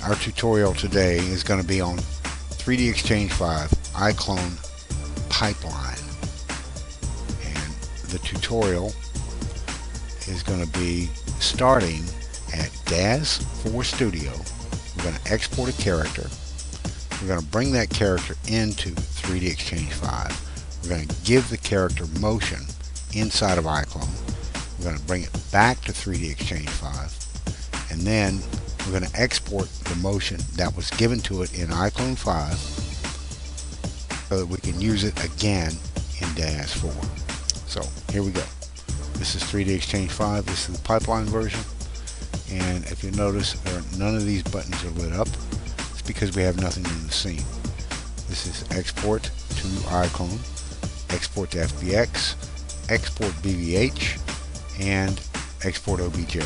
Our tutorial today is going to be on 3DXChange 5 iClone pipeline, and the tutorial is going to be starting at DAZ4 Studio. We're going to export a character. We're going to bring that character into 3DXChange 5. We're going to give the character motion inside of iClone. We're going to bring it back to 3DXChange 5, and then we're going to export the motion that was given to it in iClone 5 so that we can use it again in DAZ4. So here we go. This is 3DXChange 5. This is the pipeline version, and if you notice, none of these buttons are lit up. It's because we have nothing in the scene. This is export to iClone, export to FBX, export BVH, and export OBJ.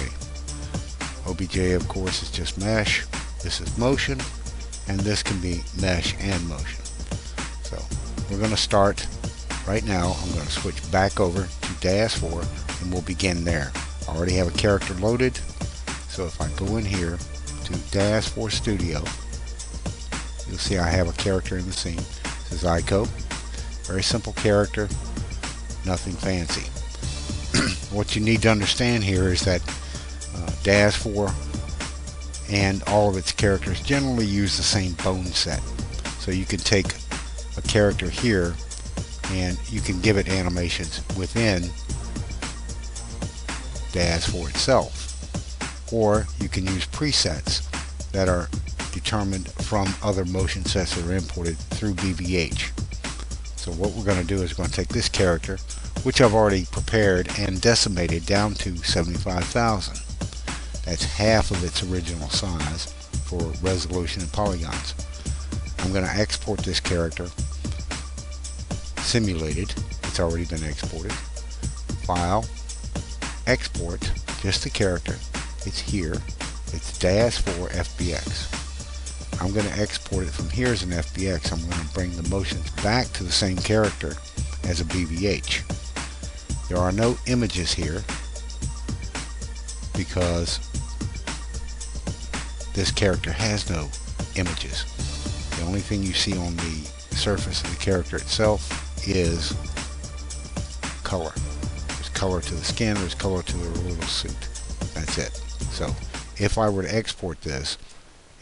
OBJ, of course, is just mesh. This is motion, and this can be mesh and motion. So we're going to start right now. I'm going to switch back over to DAZ4, and we'll begin there. I already have a character loaded, so if I go in here to DAZ4 Studio, you'll see I have a character in the scene. This is Ico. Very simple character, nothing fancy. What you need to understand here is that DAZ4 and all of its characters generally use the same bone set. So you can take a character here and you can give it animations within DAZ4 itself, or you can use presets that are determined from other motion sets that are imported through BVH. So what we're going to do is we're going to take this character, which I've already prepared and decimated down to 75,000. That's half of its original size for resolution and polygons. I'm going to export this character simulated. It's already been exported. File, export, just the character. It's here. It's DAZ4 FBX. I'm going to export it from here as an FBX. I'm going to bring the motions back to the same character as a BVH. There are no images here because this character has no images. The only thing you see on the surface of the character itself is color. There's color to the skin, there's color to the little suit. That's it. So if I were to export this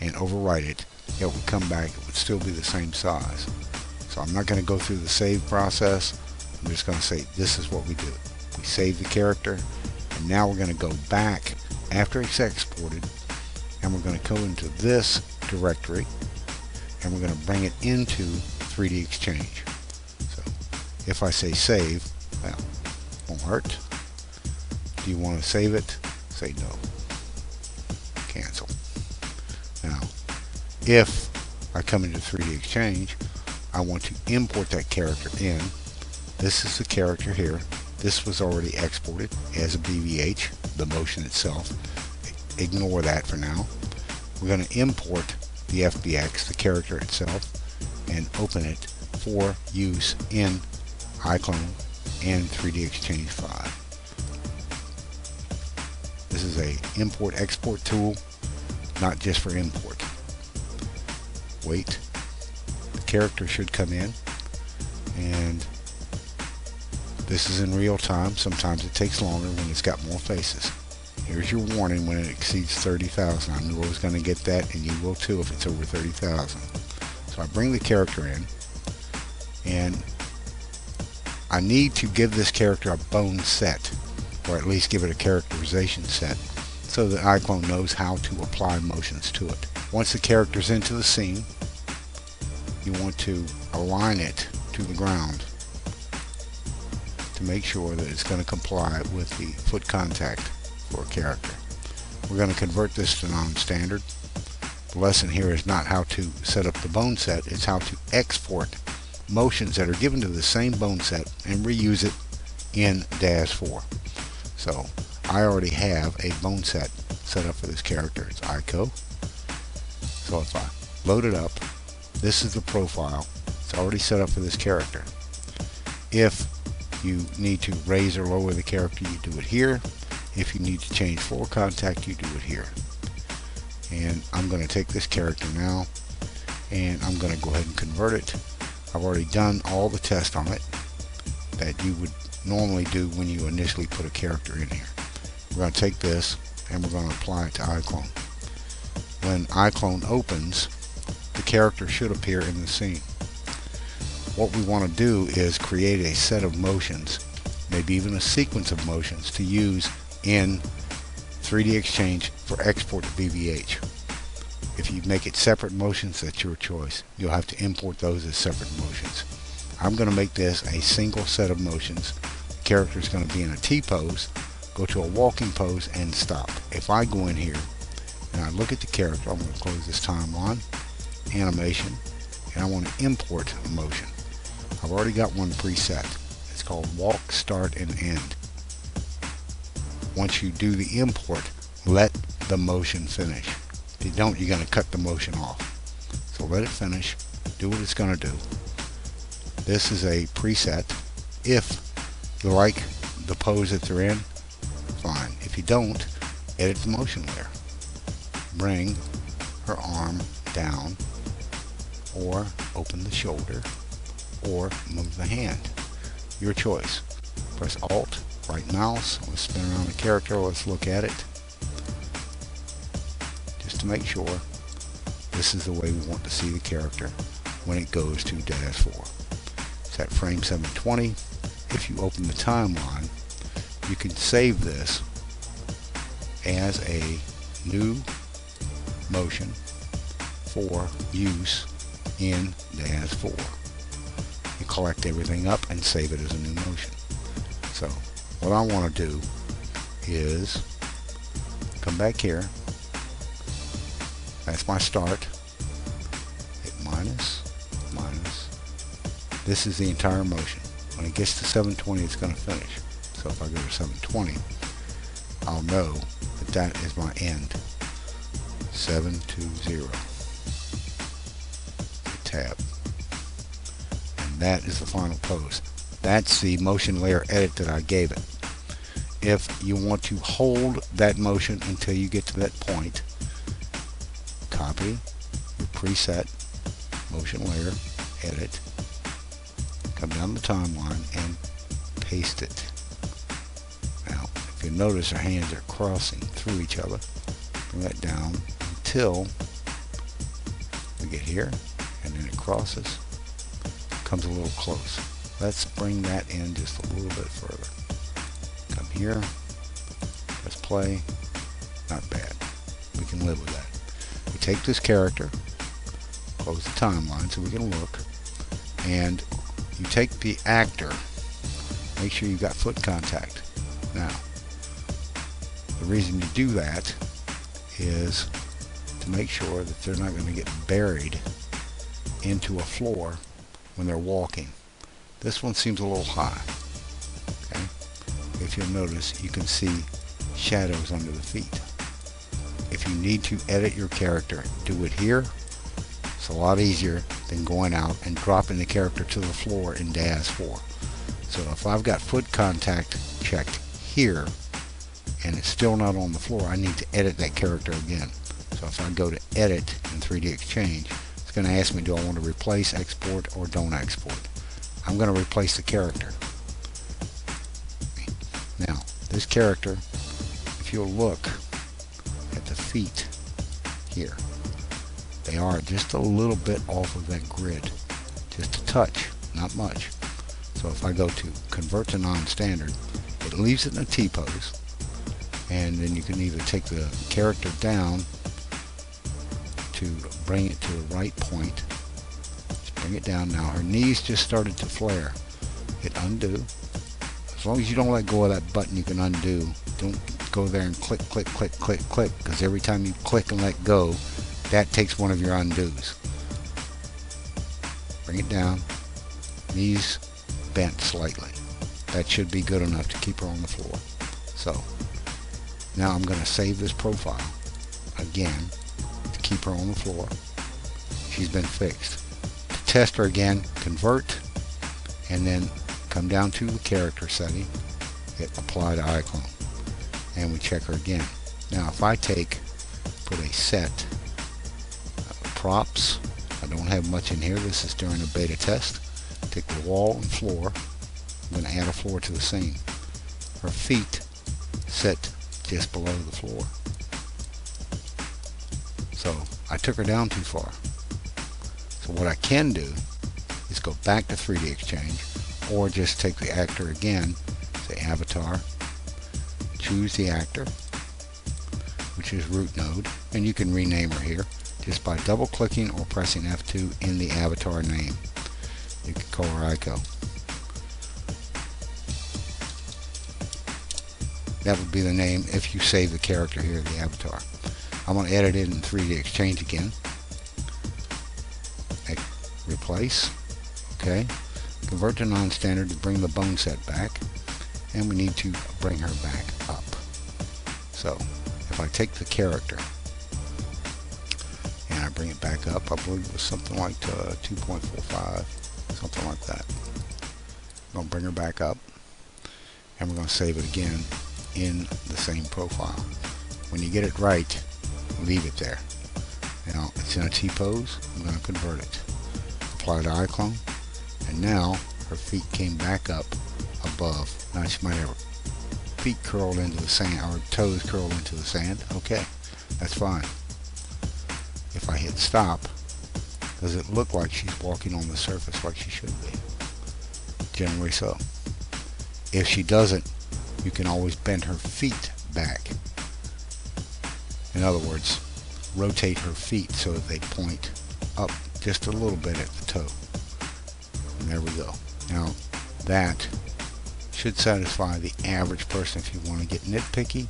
and overwrite it, it would come back, it would still be the same size. So I'm not going to go through the save process. I'm just going to say this is what we do. We save the character, and now we're going to go back after it's exported, and we're going to go into this directory, and we're going to bring it into 3DXChange. So if I say save, well, won't hurt. Do you want to save it? Say no. Cancel. Now, if I come into 3DXChange, I want to import that character in. This is the character here. This was already exported as a BVH, the motion itself. Ignore that for now. We're going to import the FBX, the character itself, and open it for use in iClone and 3DXChange 5. This is a import-export tool, not just for import. Wait. The character should come in, and this is in real time. Sometimes it takes longer when it's got more faces. Here's your warning when it exceeds 30,000. I knew I was going to get that, and you will too if it's over 30,000. So I bring the character in, and I need to give this character a bone set, or at least give it a characterization set, so that iClone knows how to apply motions to it. Once the character's into the scene, you want to align it to the ground to make sure that it's going to comply with the foot contact for a character. We're going to convert this to non-standard. The lesson here is not how to set up the bone set, it's how to export motions that are given to the same bone set and reuse it in DAZ4. So I already have a bone set set up for this character. It's Ico. So if I load it up, this is the profile. It's already set up for this character. If you need to raise or lower the character, you do it here. If you need to change floor contact, you do it here. And I'm going to take this character now and I'm going to go ahead and convert it. I've already done all the tests on it that you would normally do when you initially put a character in here. We're going to take this and we're going to apply it to iClone. When iClone opens, the character should appear in the scene. What we want to do is create a set of motions, maybe even a sequence of motions to use in 3DXChange for export to BVH. If you make it separate motions, that's your choice. You'll have to import those as separate motions. I'm going to make this a single set of motions. The character is going to be in a T-pose, go to a walking pose, and stop. If I go in here and I look at the character, I'm going to close this timeline, animation, and I want to import a motion. I've already got one preset. It's called walk, start, and end. Once you do the import, let the motion finish. If you don't, you're going to cut the motion off. So let it finish, do what it's going to do. This is a preset. If you like the pose that they're in, fine. If you don't, edit the motion layer. Bring her arm down, or open the shoulder, or move the hand. Your choice. Press Alt, right mouse, let's spin around the character, let's look at it. Just to make sure this is the way we want to see the character when it goes to DAZ4. It's at frame 720. If you open the timeline, you can save this as a new motion for use in DAZ4. You collect everything up and save it as a new motion. So what I want to do is come back here. That's my start. Hit minus. This is the entire motion. When it gets to 720, it's going to finish. So if I go to 720, I'll know that that is my end. 720. Tab. And that is the final pose. That's the motion layer edit that I gave it. If you want to hold that motion until you get to that point, copy your preset, motion layer, edit, come down the timeline and paste it. Now, if you notice our hands are crossing through each other, bring that down until we get here, and then it crosses, comes a little close. Let's bring that in just a little bit further. Come here, press play, not bad. We can live with that. We take this character, close the timeline so we can look, and you take the actor, make sure you've got foot contact. Now, the reason you do that is to make sure that they're not going to get buried into a floor when they're walking. This one seems a little high. Okay? If you'll notice, you can see shadows under the feet. If you need to edit your character, do it here. It's a lot easier than going out and dropping the character to the floor in DAZ4. So if I've got foot contact checked here and it's still not on the floor, I need to edit that character again. So if I go to edit in 3DXChange, it's going to ask me, do I want to replace, export, or don't export? I'm going to replace the character. Now, this character, if you'll look at the feet here, they are just a little bit off of that grid. Just a touch, not much. So if I go to convert to non-standard, it leaves it in a T-pose. And then you can either take the character down to bring it to the right point. Just bring it down. Now her knees just started to flare. Hit undo. As long as you don't let go of that button, you can undo. Don't go there and click, click, click, click, click, because every time you click and let go, that takes one of your undos. Bring it down. Knees bent slightly. That should be good enough to keep her on the floor. So now I'm going to save this profile again to keep her on the floor. She's been fixed. To test her again, convert, and then come down to the character setting, hit apply to iClone, and we check her again. Now if I take put a set props. I don't have much in here. This is during a beta test. Take the wall and floor. I'm going to add a floor to the scene. Her feet sit just below the floor. So I took her down too far. So what I can do is go back to 3DXChange, or just take the actor again, say avatar, choose the actor, which is root node, and you can rename her here just by double clicking or pressing F2 in the avatar name. You can call her Ico. That would be the name if you save the character here, the avatar. I'm going to edit it in 3DXChange again. Replace. Okay. Convert to non-standard to bring the bone set back. And we need to bring her back up. So, if I take the character and I bring it back up, I believe it was something like 2.45, something like that. I'm going to bring her back up, and we're going to save it again in the same profile. When you get it right, leave it there. Now, it's in a T-pose. I'm going to convert it. Apply to iClone, and now her feet came back up above. Now she might have her feet curled into the sand, or toes curled into the sand. Okay, that's fine. If I hit stop, does it look like she's walking on the surface like she should be? Generally so. If she doesn't, you can always bend her feet back. In other words, rotate her feet so that they point up just a little bit at the toe. And there we go. Now that should satisfy the average person. If you want to get nitpicky,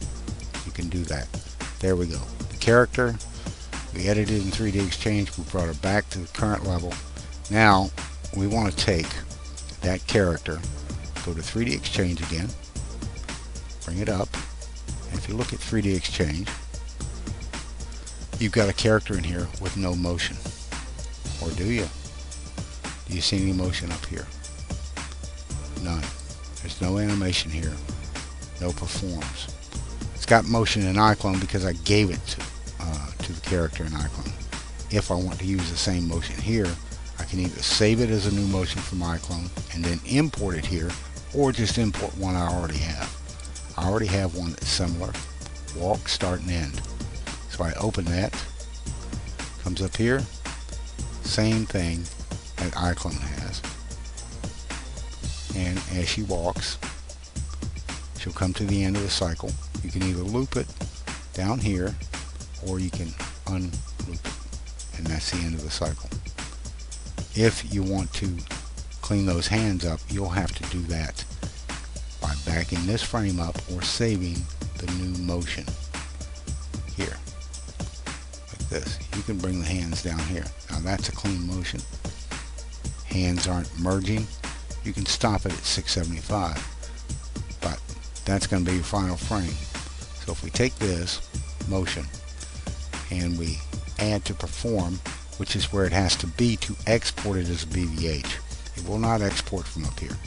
you can do that. There we go. The character, we edited in 3DXChange, we brought her back to the current level. Now we want to take that character, go to 3DXChange again, bring it up, and if you look at 3DXChange, you've got a character in here with no motion. Or do you? Do you see any motion up here? None. There's no animation here. No performs. It's got motion in iClone because I gave it to the character in iClone. If I want to use the same motion here, I can either save it as a new motion from iClone and then import it here, or just import one I already have. I already have one that's similar. Walk, start, and end. So I open that. Comes up here. Same thing that iClone has. And as she walks, she'll come to the end of the cycle. You can either loop it down here, or you can unloop it, and that's the end of the cycle. If you want to clean those hands up, you'll have to do that by backing this frame up or saving the new motion here, like this. You can bring the hands down here. Now that's a clean motion. Hands aren't merging. You can stop it at 675, but that's going to be your final frame. So if we take this motion and we add to perform, which is where it has to be to export it as a BVH, it will not export from up here.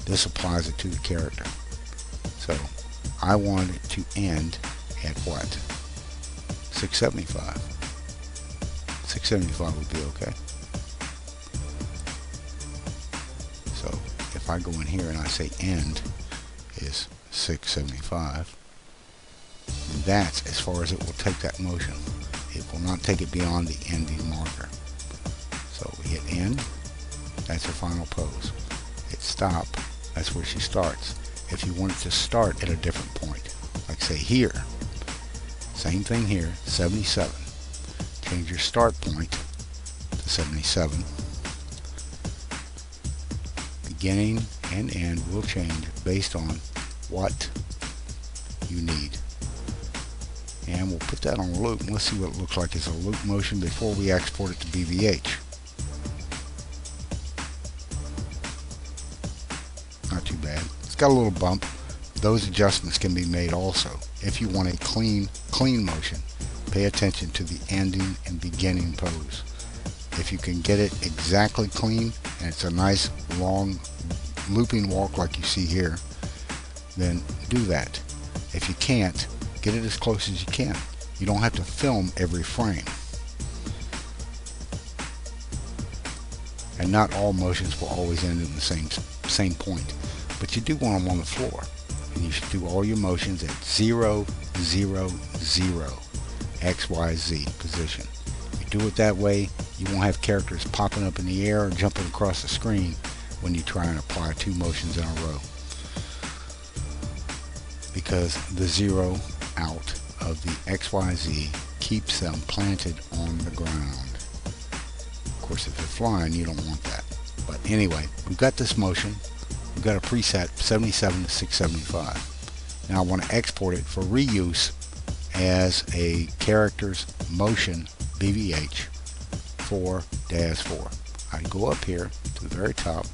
This applies it to the character. So I want it to end at what? 675. 675 would be okay. So if I go in here and I say end is 675, that's as far as it will take that motion. It will not take it beyond the ending marker. So we hit end, that's her final pose. Hit stop, that's where she starts. If you want it to start at a different point, like say here, same thing here, 77. Change your start point to 77. Beginning and end will change based on what you need. And we'll put that on a loop, and let's see what it looks like as a loop motion before we export it to BVH. Not too bad. It's got a little bump. Those adjustments can be made also. If you want a clean motion, pay attention to the ending and beginning pose. If you can get it exactly clean, and it's a nice long looping walk like you see here, then do that. If you can't, get it as close as you can. You don't have to film every frame. And not all motions will always end in the same point. But you do want them on the floor. And you should do all your motions at 0, 0, 0, X, Y, Z position. If you do it that way, you won't have characters popping up in the air or jumping across the screen when you try and apply two motions in a row. Because the 0 out of the XYZ keeps them planted on the ground. Of course, if they're flying, you don't want that. But anyway, we've got this motion. We've got a preset 77 to 675. Now I want to export it for reuse as a character's motion BVH for DAZ4. I go up here to the very top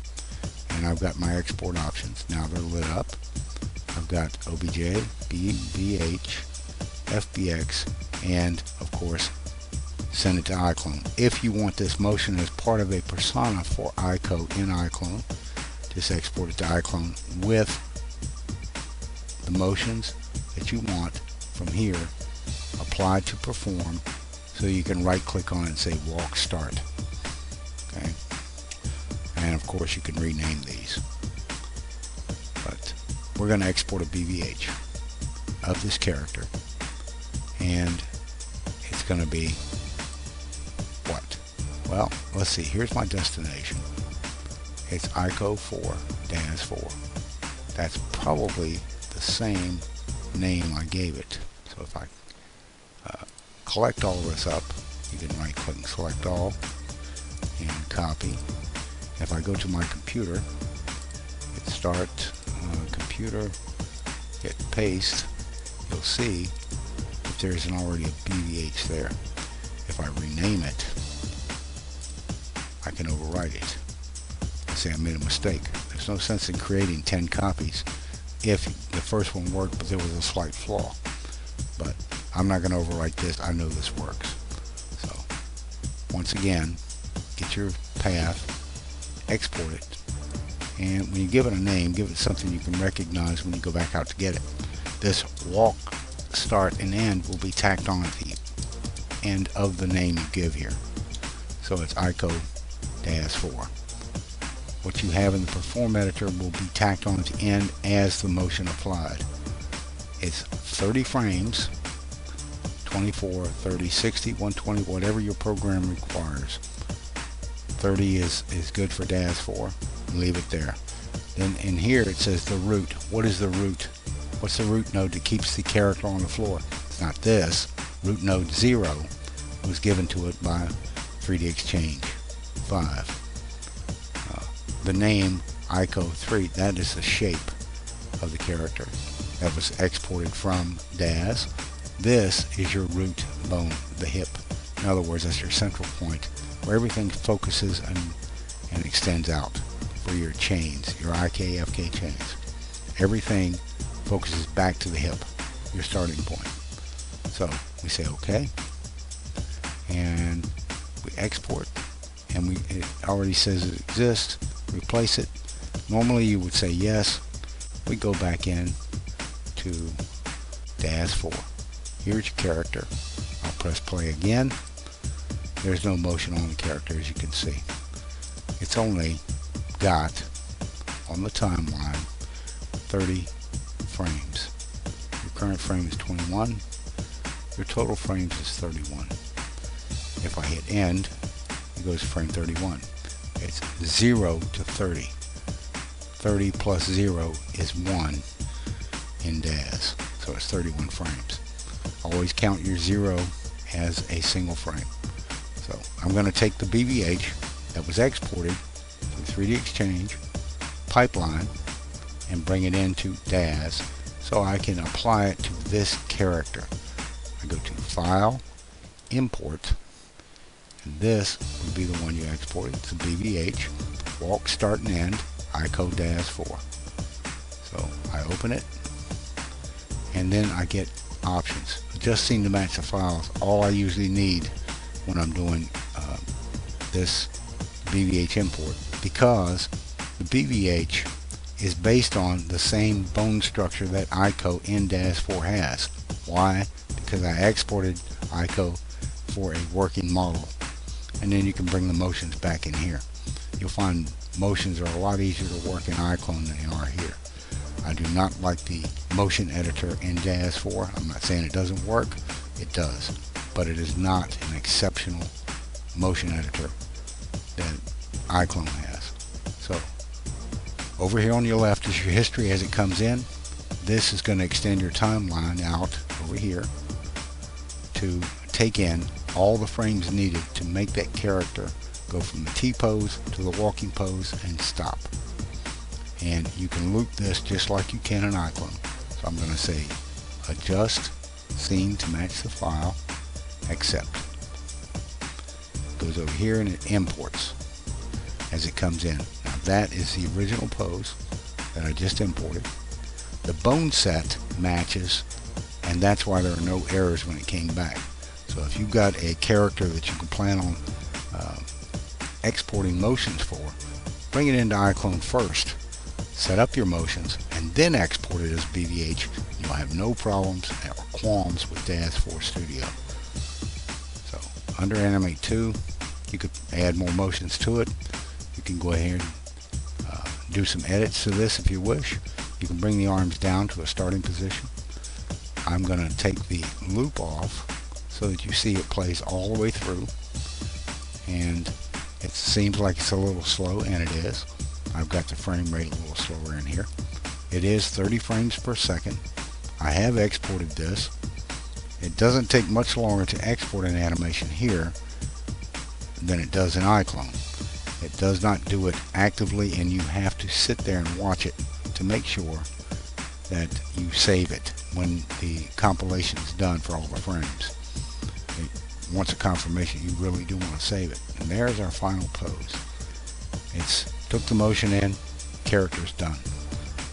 and I've got my export options. Now they're lit up. I've got OBJ, BVH, FBX, and of course send it to iClone. If you want this motion as part of a persona for iCode in iClone, just export it to iClone with the motions that you want from here applied to perform, so you can right click on it and say walk start. Okay, and of course you can rename these, but we're going to export a BVH of this character, and it's going to be what? Well, let's see. Here's my destination. It's iCode 4 DAZ4. That's probably the same name I gave it. So if I collect all of this up, you can right click and select all and copy. If I go to my computer, hit start, computer, hit paste, you'll see if there isn't already a BVH there. If I rename it, I can overwrite it. Say I made a mistake. There's no sense in creating 10 copies if the first one worked but there was a slight flaw. But I'm not going to overwrite this. I know this works. So once again, get your path, export it, and when you give it a name, give it something you can recognize when you go back out to get it. This walk, start, and end will be tacked on at the end of the name you give here. So it's iCode DAZ4. What you have in the perform editor will be tacked on at the end as the motion applied. It's 30 frames, 24, 30, 60, 120, whatever your program requires. 30 is good for DAZ4. Leave it there. Then in here it says the root. What is the root? What's the root node that keeps the character on the floor? It's not this. Root node 0 was given to it by 3DXChange 5. The name iCode 3, that is the shape of the character that was exported from Daz. This is your root bone, the hip. In other words, that's your central point where everything focuses and extends out for your chains, your IK, FK chains. Everything focuses back to the hip, your starting point. So we say OK, and we export, and it already says it exists. Replace it. Normally you would say yes. We go back in to DAZ4. Here's your character. I'll press play again. There's no motion on the character, as you can see. It's only got on the timeline 30 frames. Your current frame is 21. Your total frames is 31. If I hit end, it goes to frame 31. It's 0 to 30. 30 plus 0 is 1 in Daz. So it's 31 frames. Always count your 0 as a single frame. So I'm going to take the BVH that was exported to 3DXChange pipeline and bring it into Daz so I can apply it to this character. I go to File, Import, and this would be the one you exported. It's a BVH, walk, start, and end, iCode DAZ4. So I open it, and then I get options. Adjusting to match the files, all I usually need when I'm doing this BVH import, because the BVH is based on the same bone structure that iCode in DAZ4 has. Why? because I exported iClone for a working model. And then you can bring the motions back in here. You'll find motions are a lot easier to work in iClone than they are here. I do not like the motion editor in DAZ4. I'm not saying it doesn't work. It does. But it is not an exceptional motion editor that iClone has. So over here on your left is your history as it comes in. This is going to extend your timeline out over here to take in all the frames needed to make that character go from the T-pose to the walking pose and stop. And you can loop this just like you can in iClone. So I'm going to say adjust scene to match the file, accept. Goes over here and it imports as it comes in. Now that is the original pose that I just imported. The bone set matches, and that's why there are no errors when it came back. So if you've got a character that you can plan on exporting motions for, bring it into iClone first, set up your motions, and then export it as BVH. You'll have no problems or qualms with DAZ4 Studio. So under Animate 2, you could add more motions to it. You can go ahead and do some edits to this if you wish. You can bring the arms down to a starting position. I'm going to take the loop off so that you see it plays all the way through. And it seems like it's a little slow, and it is. I've got the frame rate a little slower in here. It is 30 frames per second. I have exported this. It doesn't take much longer to export an animation here than it does in iClone. It does not do it actively, and you have to sit there and watch it to make sure that you save it when the compilation is done for all the frames. Once a confirmation, you really do want to save it. And there's our final pose. It's took the motion in, character's done.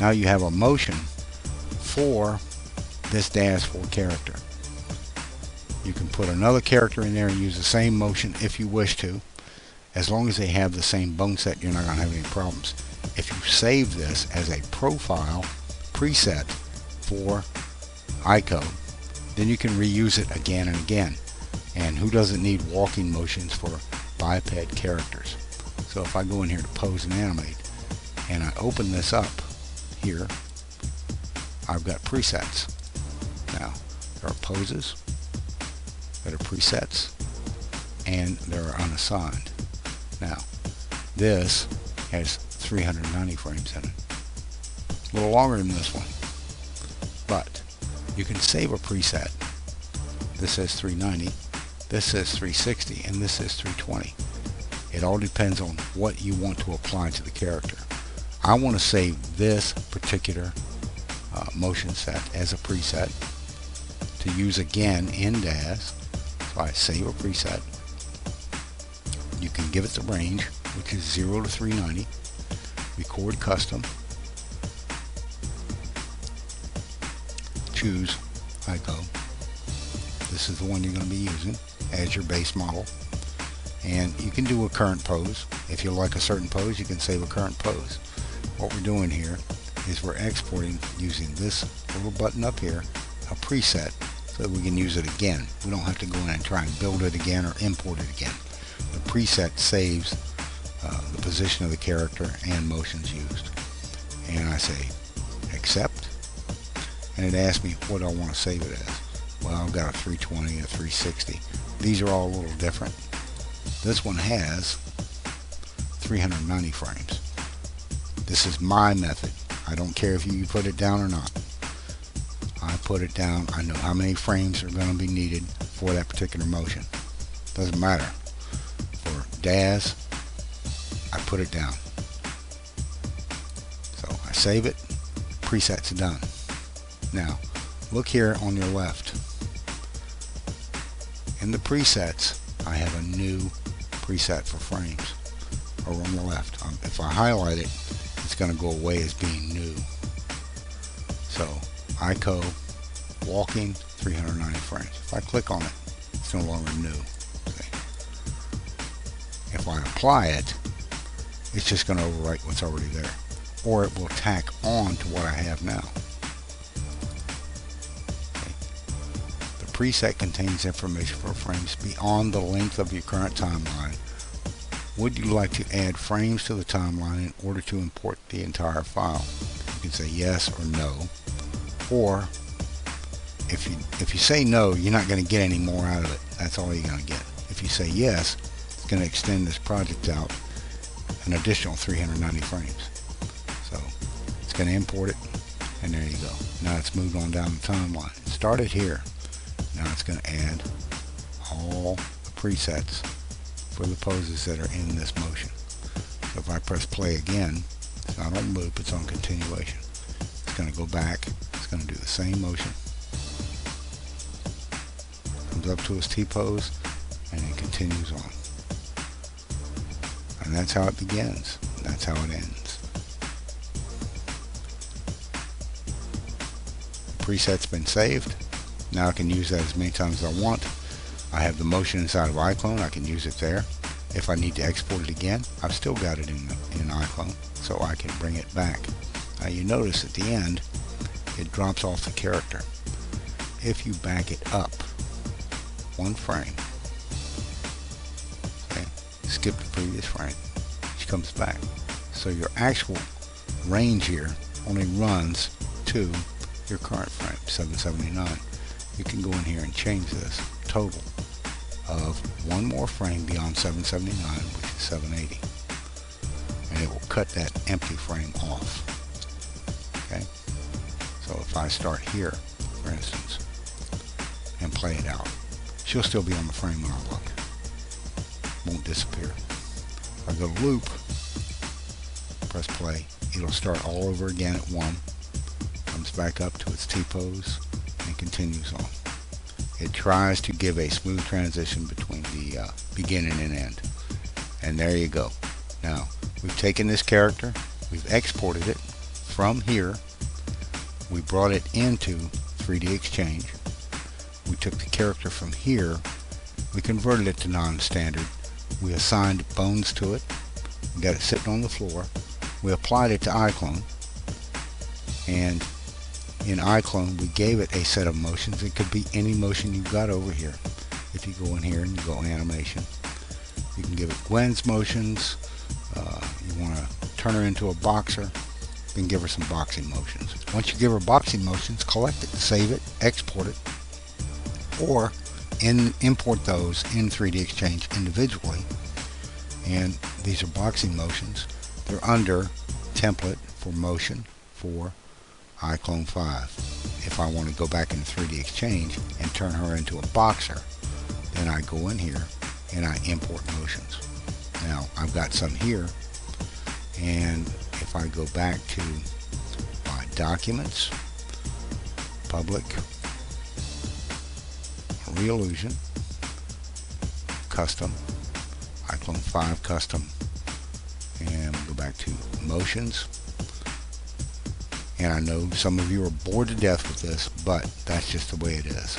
Now you have a motion for this DAZ4 character. You can put another character in there and use the same motion if you wish to. As long as they have the same bone set, you're not going to have any problems. If you save this as a profile preset for iClone, then you can reuse it again and again. And who doesn't need walking motions for biped characters? So if I go in here to pose and animate, and I open this up here, I've got presets. Now, there are poses that are presets, and there are unassigned. Now, this has 390 frames in it. A little longer than this one. But you can save a preset. This says 390, this says 360, and this says 320. It all depends on what you want to apply to the character. I want to save this particular motion set as a preset to use again in Daz. So I save a preset. You can give it the range, which is 0 to 390. Record custom. Choose iClone. This is the one you're going to be using as your base model. And you can do a current pose. If you like a certain pose, you can save a current pose. What we're doing here is we're exporting using this little button up here, a preset, so that we can use it again. We don't have to go in and try and build it again or import it again. The preset saves the position of the character and motions used. And I say accept, and it asks me what I want to save it as. Well, I've got a 320, a 360. These are all a little different. This one has 390 frames. This is my method. I don't care if you put it down or not. I put it down. I know how many frames are going to be needed for that particular motion. Doesn't matter. For Daz, I put it down. So I save it. Preset's done. Now, look here on your left. In the presets, I have a new preset for frames over on the left. If I highlight it, it's going to go away as being new. So iClone walking 390 frames. If I click on it, it's no longer new. See? If I apply it, it's just going to overwrite what's already there, or it will tack on to what I have now. Okay. The preset contains information for frames beyond the length of your current timeline. Would you like to add frames to the timeline in order to import the entire file? You can say yes or no. Or if you say no, you're not going to get any more out of it. That's all you're going to get. If you say yes, it's going to extend this project out an additional 390 frames. So it's going to import it, and there you go. Now it's moved on down the timeline. It started here. Now it's going to add all the presets for the poses that are in this motion. So if I press play again, it's not on loop, it's on continuation. It's going to go back, it's going to do the same motion. Comes up to its T-pose, and it continues on. And that's how it begins. That's how it ends. The preset's been saved. Now I can use that as many times as I want. I have the motion inside of iClone. I can use it there. If I need to export it again, I've still got it in iClone, so I can bring it back. Now you notice at the end, it drops off the character. If you back it up one frame, okay, skip the previous frame, it comes back. So your actual range here only runs to your current frame, 779. You can go in here and change this total of one more frame beyond 779, which is 780, and it will cut that empty frame off. Okay, so if I start here, for instance, and play it out, she'll still be on the frame when I look. Won't disappear. If I go to loop, press play, it'll start all over again at 1, comes back up to its T-pose, and continues on. It tries to give a smooth transition between the beginning and end. And there you go. Now, we've taken this character, we've exported it from here, we brought it into 3DXChange, we took the character from here, we converted it to non-standard, we assigned bones to it, we got it sitting on the floor, we applied it to iClone, and in iClone we gave it a set of motions. It could be any motion you've got over here. If you go in here and you go animation, you can give it Gwen's motions. You want to turn her into a boxer, you can give her some boxing motions. Once you give her boxing motions, collect it, save it, export it, or import those in 3DXChange individually. And these are boxing motions. They're under template for motion for iClone 5. If I want to go back into 3DXChange and turn her into a boxer, then I go in here and I import motions. Now I've got some here, and if I go back to my documents, public, Reillusion, custom, iClone 5 custom, and we'll go back to motions. And I know some of you are bored to death with this, but that's just the way it is.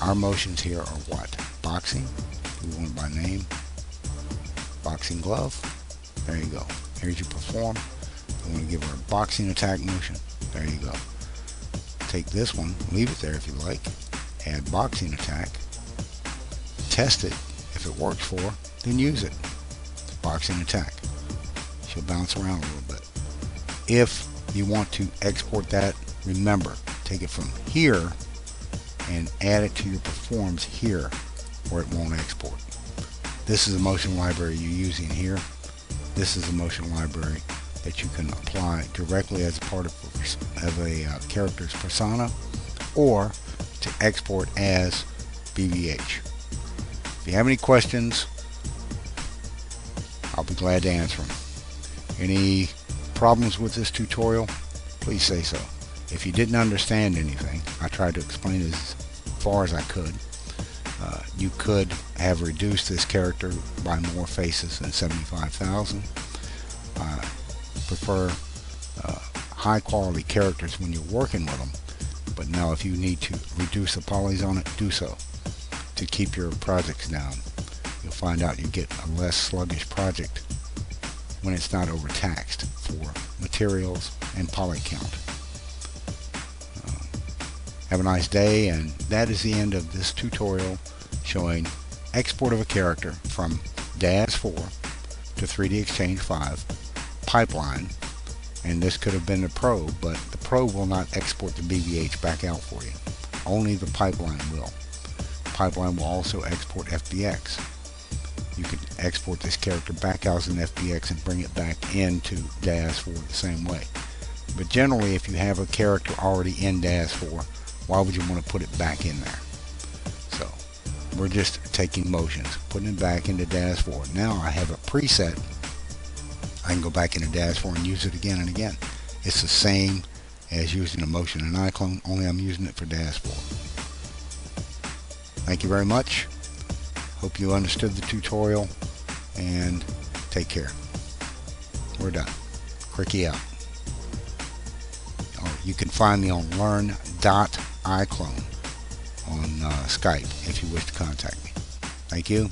Our motions here are what? Boxing. We want it by name. Boxing glove. There you go. Here's your perform. I want to give her a boxing attack motion. There you go. Take this one, leave it there if you like. Add boxing attack. Test it. If it works for her, then use it. Boxing attack. She'll bounce around a little bit. If you want to export that, remember, take it from here and add it to your performs here, or it won't export. This is a motion library you're using here. This is a motion library that you can apply directly as a part of a character's persona, or to export as BVH. If you have any questions, I'll be glad to answer them. Any problems with this tutorial, please say so. If you didn't understand anything, I tried to explain it as far as I could. You could have reduced this character by more faces than 75,000. I prefer high quality characters when you're working with them, but now if you need to reduce the polys on it, do so to keep your projects down. You'll find out you get a less sluggish project when it's not overtaxed for materials and poly count. Have a nice day, and that is the end of this tutorial showing export of a character from DAZ4 to 3DXChange 5 pipeline. And this could have been the Pro, but the Pro will not export the BVH back out for you. Only the pipeline will. Pipeline will also export FBX. You could export this character back out as an FBX and bring it back into DAZ4 the same way. But generally, if you have a character already in DAZ4, why would you want to put it back in there? So we're just taking motions, putting it back into DAZ4. Now I have a preset. I can go back into DAZ4 and use it again and again. It's the same as using a motion in iClone, only I'm using it for DAZ4. Thank you very much. Hope you understood the tutorial, and take care. We're done. Cricky out. You can find me on learn.iclone on Skype if you wish to contact me. Thank you.